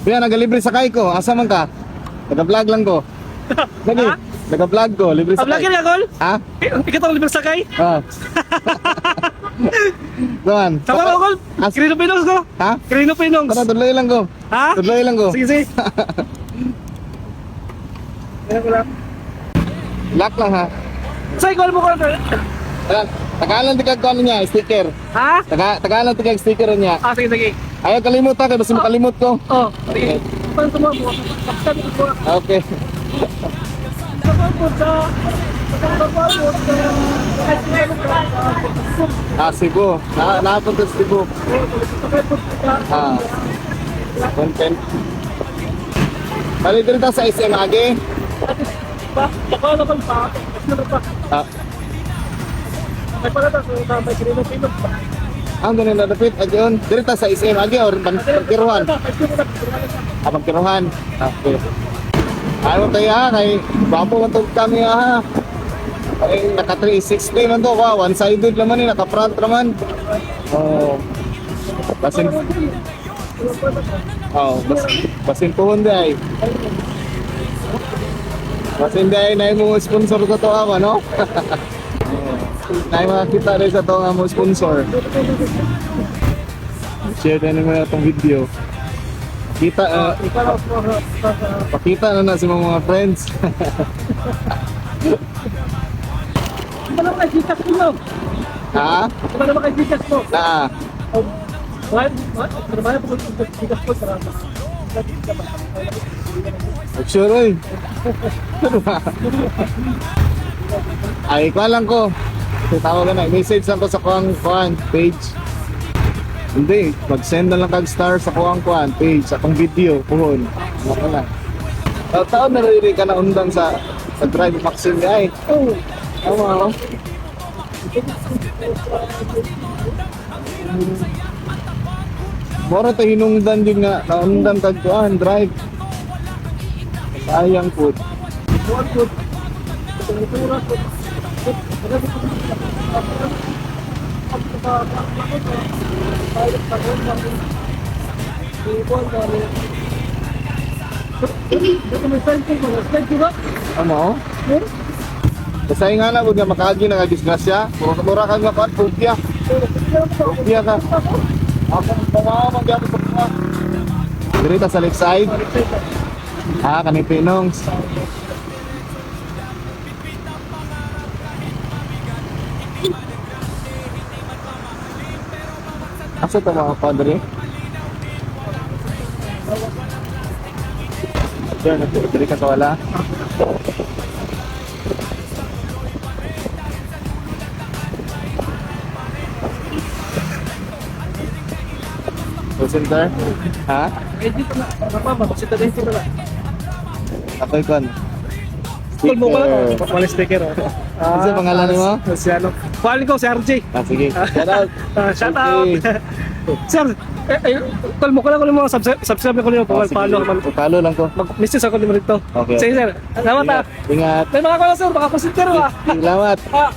Kuya, nagalibre sakay ko. Asa man ka? Nag-vlog lang ko. Lagi. Ha? Nag-vlog ko, libre sakay. Vlogger ka, Col? Ha? Ikaw ang libre sakay? Ah. Naman. Sama ko, Col? Kirino Pinongs ko? Ha? Kirino Pinongs. Tara, tudloy lang ko. Ha? Tudloy lang ko. Sige, sige. Ayan ko lang. Lock lang ha. Say, call mo ko. Ayan. Tagalan tigag ko ano niya, sticker. Ha? Tagalan tigag sticker niya. Ah, sige, sige. Ayaw kalimut ha, kaya basta makalimut ko. Oh, sige. Paano ito mo? Kapsan ko. Okay. Cebu. Napunta sa Cebu. Content. Bali dito sa SM Age. Baka pa. Ah, May pala ta sa may Kirino Pinongs ba? ang ganun na dapit. Adyon. Dito sa SM Age or Pagkiruhan. Pagkiruhan. Okay. Ayaw tayo ha, kay bapo man to kami ha. Ay, naka 360 man to, wow, one-sided naman naka front naman. Oh. Basin. Oh, basin pohon day. Basin day na mo sponsor ko to ako, no? Na makakita rin sa to nga mo sponsor. Share na naman itong video. Kita, pakita na sa mga friends. Ano ba kay Gikas mo? Ha? Ano ba kay Gikas mo? Na. Trabaho po sa Gikas mo para. Sure, oy. Ay, ikaw lang ko. Tawag ka na. Message lang ko sa kuang page. Hindi, mag-send na lang kag star sa kuang page, sa kong video, puhon. Ano ka lang. Taon na rin ka na undang sa Drive Maxim ay. Oh, Tama ako. Mora tayo hinungdan din nga, naundan kag kuan drive. Sayang po. buwan po. Tumuturo po. Ano? Kasi nga na, huwag nga makagi na disgrasya. Mura ka nga kuan, pupya. Pupya ka. Ako, pamamang gano'n sa mga. Dirita sa left side. Kanipinongs. Asa ito mga padre? Diyan, nagtiri ka sa wala. Center? Ha? Eh, dito na. Mama, magsita din dito na. Ako'y kon. Call mo ko lang. Wala sticker. Ano sa pangalan mo? Si ano? Call ko si RJ. Sige. Shout out. Shout out. Sir, call mo ko lang kung mga subscribe ko lang follow. Follow lang ko. Mag-message ako nito. Okay. Sige sir. Salamat ah. Ingat. May mga call sir, baka consider ah. Salamat. Ah,